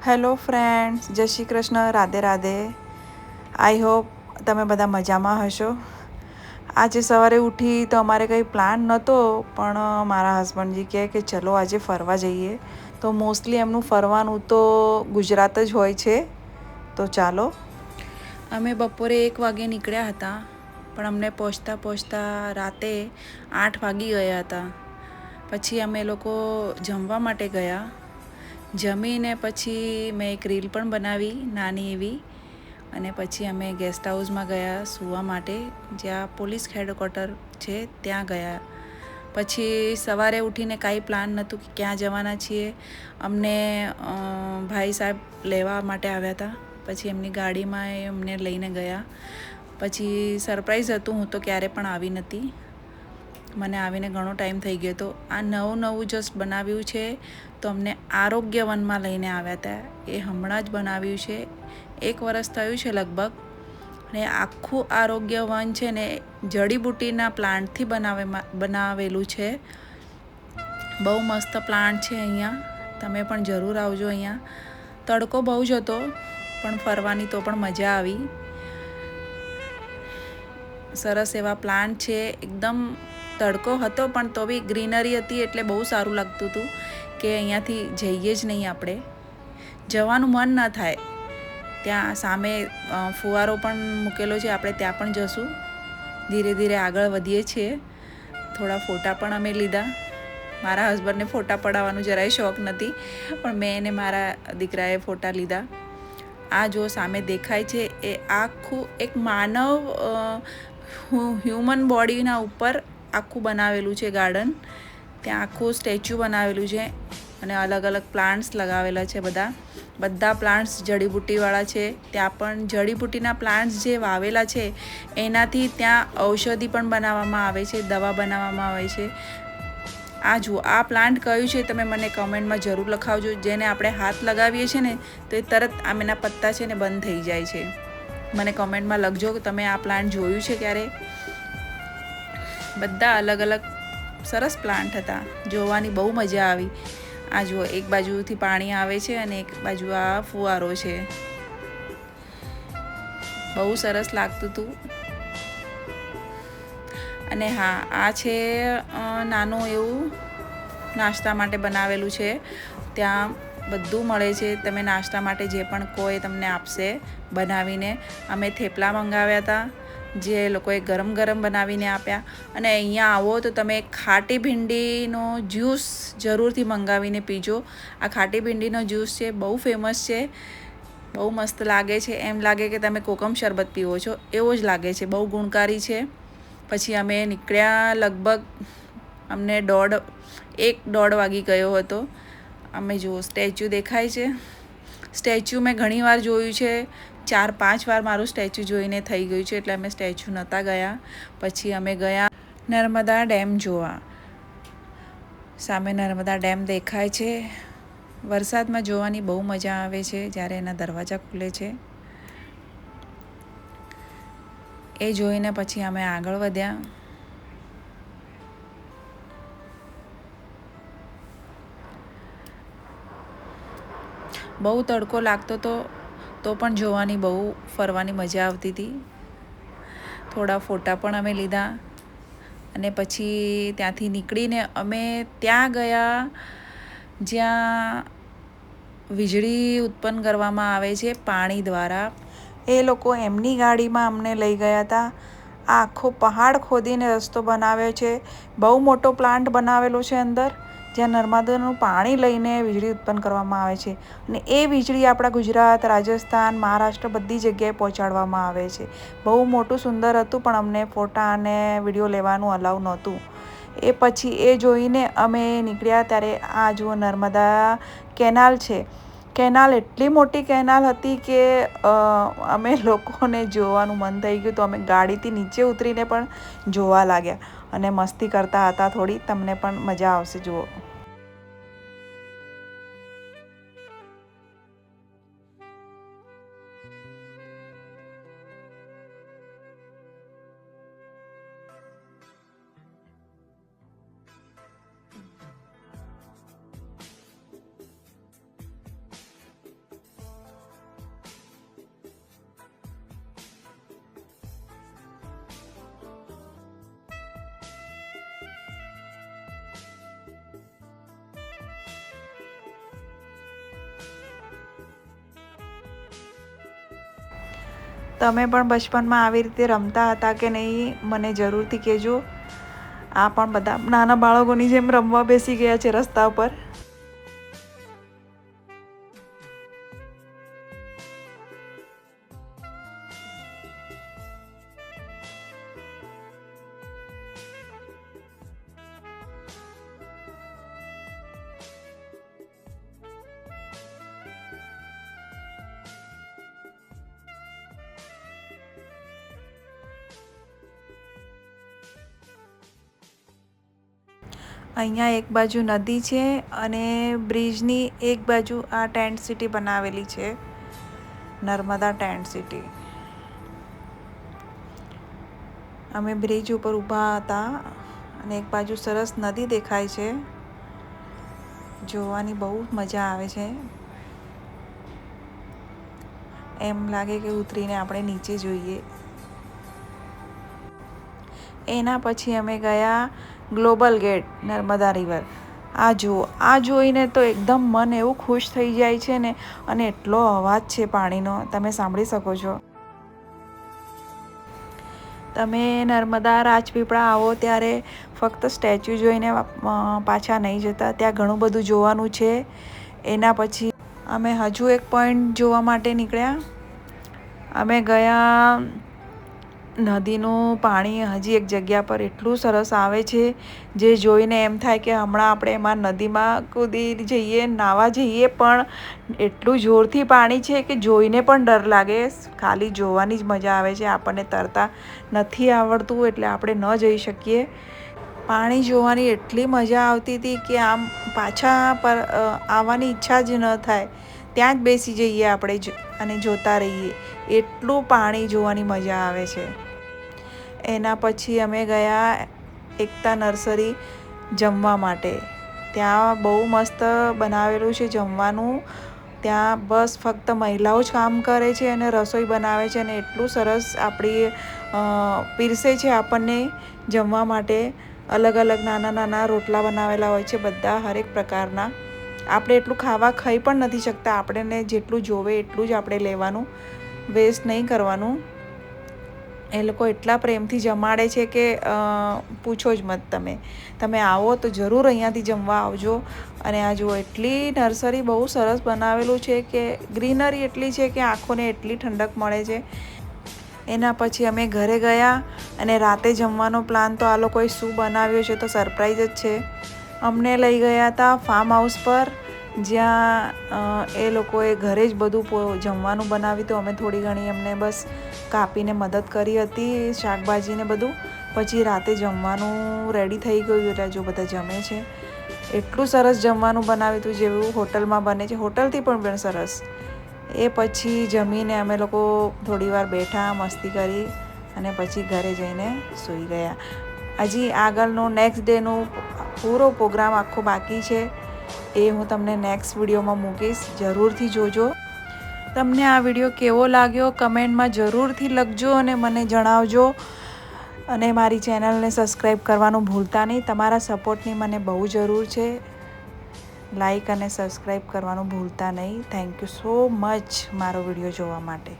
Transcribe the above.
Hello friends, જય Shri Krishna, Radhe Radhe. I hope તમે બધા મજામાં હશો. આજે સવારે ઉઠી તો અમારે કંઈ પ્લાન નહોતો, પણ મારા હસબન્ડજી કહે કે ચલો આજે ફરવા જઈએ. તો મોસ્ટલી એમનું ફરવાનું તો ગુજરાત જ હોય છે. તો ચાલો. અમે બપોરે 1 વાગે નીકળ્યા હતા, પણ અમને પહોંચતા પહોંચતા રાતે 8 વાગી ગયા હતા. પછી અમે લોકો જમવા માટે ગયા. જમીને પછી મેં એક રીલ પણ બનાવી નાની એવી, અને પછી અમે ગેસ્ટ હાઉસમાં ગયા સૂવા માટે, જ્યાં પોલીસ હેડક્વાર્ટર છે ત્યાં ગયા. પછી સવારે ઉઠીને કાંઈ પ્લાન નહોતું કે ક્યાં જવાના છીએ. અમને ભાઈ સાહેબ લેવા માટે આવ્યા હતા. પછી એમની ગાડીમાં એ અમને લઈને ગયા. પછી સરપ્રાઈઝ હતું, હું તો ક્યારે પણ આવી નહોતી. મને આવીને ઘણો ટાઈમ થઈ ગયો હતો. આ નવું જસ્ટ બનાવ્યું છે, તો અમને આરોગ્ય વનમાં લઈને આવ્યા હતા. એ હમણાં જ બનાવ્યું છે, 1 વર્ષ થયું છે લગભગ. અને આખું આરોગ્ય વન છે ને જડીબુટ્ટીના પ્લાન્ટથી બનાવેલું છે. બહુ મસ્ત પ્લાન્ટ છે અહીંયા. તમે પણ જરૂર આવજો અહીંયા. તડકો બહુ જ હતો, પણ ફરવાની તો પણ મજા આવી. સરસ એવા પ્લાન્ટ છે. એકદમ તડકો હતો, પણ તો બી ગ્રીનરી હતી એટલે બહુ સારું લાગતું હતું કે અહીંયાથી જઈએ જ નહીં આપણે, જવાનું મન ન થાય. ત્યાં સામે ફુવારો પણ મૂકેલો છે, આપણે ત્યાં પણ જશું. ધીરે ધીરે આગળ વધીએ છીએ. થોડા ફોટા પણ અમે લીધા. મારા હસબન્ડને ફોટા પડાવવાનું જરાય શોખ નથી, પણ મેં અને મારા દીકરાએ ફોટા લીધા. આ જો સામે દેખાય છે એ આખું એક માનવ હ્યુમન બોડીના ઉપર આખું બનાવેલું છે ગાર્ડન. ત્યાં આખું સ્ટેચ્યુ બનાવેલું છે, અને અલગ અલગ પ્લાન્ટ્સ લગાવેલા છે. બધા પ્લાન્ટ્સ જડીબુટ્ટીવાળા છે. ત્યાં પણ જડીબુટ્ટીના પ્લાન્ટ્સ જે વાવેલા છે એનાથી ત્યાં ઔષધિ પણ બનાવવામાં આવે છે, દવા બનાવવામાં આવે છે. આ જુઓ, આ પ્લાન્ટ કયું છે તમે મને કમેન્ટમાં જરૂર લખાવજો. જેને આપણે હાથ લગાવીએ છીએ ને તો એ તરત આમ એના પત્તા છે ને બંધ થઈ જાય છે. મને કમેન્ટમાં લખજો કે તમે આ પ્લાન્ટ જોયું છે ક્યારે. બધા અલગ અલગ સરસ પ્લાન્ટ હતા, જોવાની બહુ મજા આવી. આ જુઓ, એક બાજુથી પાણી આવે છે અને એક બાજુ આ ફુવારો છે. બહુ સરસ લાગતું હતું. અને હા, આ છે નાનું એવું નાસ્તા માટે બનાવેલું છે. ત્યાં બધું મળે છે. તમે નાસ્તા માટે જે પણ કહો એ તમને આપશે બનાવીને. અમે થેપલા મંગાવ્યા હતા, જે લોકોએ ગરમ ગરમ બનાવીને આપ્યા. અને અહીંયા આવો તો તમે ખાટી ભીંડીનો જ્યુસ જરૂરથી મંગાવીને પીજો. આ ખાટી ભીંડીનો જ્યુસ છે, બહુ ફેમસ છે, બહુ મસ્ત લાગે છે. એમ લાગે કે તમે કોકમ શરબત પીવો છો એવો જ લાગે છે, બહુ ગુણકારી છે. પછી અમે નીકળ્યા, લગભગ અમને 1-1:30 વાગી ગયો હતો. અમે જુઓ, સ્ટેચ્યુ દેખાય છે. સ્ટેચ્યુ મેં ઘણીવાર જોયું છે, 4-5 વાર મારું સ્ટેચ્યુ જોઈને થઈ ગયું છે, એટલે અમે સ્ટેચ્યુ નહોતા ગયા. પછી અમે ગયા નર્મદા ડેમ જોવા. સામે નર્મદા ડેમ દેખાય છે. વરસાદમાં જોવાની બહુ મજા આવે છે જ્યારે એના દરવાજા ખુલે છે. એ જોઈને પછી અમે આગળ વધ્યા. બહુ તડકો લાગતો હતો, તો પણ જોવાની બહુ ફરવાની મજા આવતી હતી. થોડા ફોટા પણ અમે લીધા. અને પછી ત્યાંથી નીકળીને અમે ત્યાં ગયા જ્યાં વીજળી ઉત્પન્ન કરવામાં આવે છે પાણી દ્વારા. એ લોકો એમની ગાડીમાં અમને લઈ ગયા હતા. આ આખો પહાડ ખોદીને રસ્તો બનાવ્યો છે. બહુ મોટો પ્લાન્ટ બનાવેલો છે અંદર, જ્યાં નર્મદાનું પાણી લઈને વીજળી ઉત્પન્ન કરવામાં આવે છે. અને એ વીજળી આપણા ગુજરાત, રાજસ્થાન, મહારાષ્ટ્ર બધી જગ્યાએ પહોંચાડવામાં આવે છે. બહુ મોટું સુંદર હતું, પણ અમને ફોટા અને વિડીયો લેવાનું અલાઉ નહોતું. એ પછી એ જોઈને અમે નીકળ્યા ત્યારે આ જુઓ, નર્મદા કેનાલ છે. કેનાલ એટલી મોટી કેનાલ હતી કે અમે લોકોને જોવાનું મન થઈ ગયું, તો અમે ગાડીથી નીચે ઉતરીને પણ જોવા લાગ્યા અને મસ્તી કરતા હતા થોડી. તમને પણ મજા આવશે જુઓ. તમે પણ બચપનમાં આવી રીતે રમતા હતા કે નહીં મને જરૂરથી કહેજો. આ પણ બધા નાના બાળકોની જેમ રમવા બેસી ગયા છે રસ્તા ઉપર. અહીંયા એક બાજુ નદી છે અને બ્રિજની એક બાજુ આ ટેન્ટ સિટી બનાવેલી છે, નર્મદા ટેન્ટ સિટી. અમે બ્રિજ ઉપર ઊભા હતા અને એક બાજુ સરસ નદી દેખાય છે, જોવાની બહુ મજા આવે છે. એમ લાગે કે ઉતરીને આપણે નીચે જોઈએ. એના પછી અમે ગયા ગ્લોબલ ગેટ નર્મદા રિવર. આ જુઓ, આ જોઈને તો એકદમ મન એવું ખુશ થઈ જાય છે ને, અને એટલો અવાજ છે પાણીનો, તમે સાંભળી શકો છો. તમે નર્મદા રાજપીપળા આવો ત્યારે ફક્ત સ્ટેચ્યુ જોઈને પાછા નહીં જતા, ત્યાં ઘણું બધું જોવાનું છે. એના પછી અમે હજુ એક પોઈન્ટ જોવા માટે નીકળ્યા. અમે ગયા, નદીનું પાણી હજી એક જગ્યા પર એટલું સરસ આવે છે, જે જોઈને એમ થાય કે હમણાં આપણે એમાં નદીમાં કૂદી જઈએ, નાહવા જઈએ, પણ એટલું જોરથી પાણી છે કે જોઈને પણ ડર લાગે. ખાલી જોવાની જ મજા આવે છે. આપણને તરતા નથી આવડતું એટલે આપણે ન જઈ શકીએ. પાણી જોવાની એટલી મજા આવતી હતી કે આમ પાછા પર આવવાની ઈચ્છા જ ન થાય, ત્યાં જ બેસી જઈએ આપણે અને જોતા રહીએ, એટલું પાણી જોવાની મજા આવે છે. એના પછી અમે ગયા એકતા નર્સરી જમવા માટે. ત્યાં બહુ મસ્ત બનાવેલું છે જમવાનું. ત્યાં બસ ફક્ત મહિલાઓ જ કામ કરે છે અને રસોઈ બનાવે છે, અને એટલું સરસ આપણી પીરસે છે આપણને જમવા માટે. અલગ અલગ નાના નાના રોટલા બનાવેલા હોય છે, બધા હરેક પ્રકારના. આપણે એટલું ખાવા ખાઈ પણ નથી શકતા, આપણને જેટલું જોવે એટલું જ આપણે લેવાનું, વેસ્ટ નહીં કરવાનું. એ લોકો એટલા પ્રેમથી જમાડે છે કે પૂછો જ મત. તમે આવો તો જરૂર અહીંયાથી જમવા આવજો. અને આ જુઓ, એટલી નર્સરી બહુ સરસ બનાવેલું છે કે ગ્રીનરી એટલી છે કે આંખોને એટલી ઠંડક મળે છે. એના પછી અમે ઘરે ગયા અને રાતે જમવાનો પ્લાન તો આ લોકોએ શું બનાવ્યો છે તો સરપ્રાઈઝ જ છે. અમને લઈ ગયા હતા ફાર્મ હાઉસ પર, જ્યાં એ લોકોએ ઘરે જ બધું જમવાનું બનાવ્યું હતું. અમે થોડી ઘણી એમને બસ કાપીને મદદ કરી હતી, શાકભાજીને બધું. પછી રાતે જમવાનું રેડી થઈ ગયું એટલે જો બધા જમે છે. એટલું સરસ જમવાનું બનાવ્યું હતું જેવું હોટલમાં બને છે, હોટલથી પણ સરસ. એ પછી જમીને અમે લોકો થોડી વાર બેઠા, મસ્તી કરી અને પછી ઘરે જઈને સૂઈ ગયા. હજી આગળનો નેક્સ્ટ ડેનો પૂરો પ્રોગ્રામ આખો બાકી છે, એ હું તમને નેક્સ્ટ વિડીયોમાં મૂકીશ, જરૂરથી જોજો. તમને આ વિડીયો કેવો લાગ્યો કમેન્ટમાં જરૂરથી લખજો અને મને જણાવજો. અને મારી ચેનલને સબસ્ક્રાઈબ કરવાનું ભૂલતા નહીં. તમારા સપોર્ટની મને બહુ જરૂર છે. લાઈક અને સબસ્ક્રાઈબ કરવાનું ભૂલતા નહીં. થેન્ક યુ સો મચ મારો વિડીયો જોવા માટે.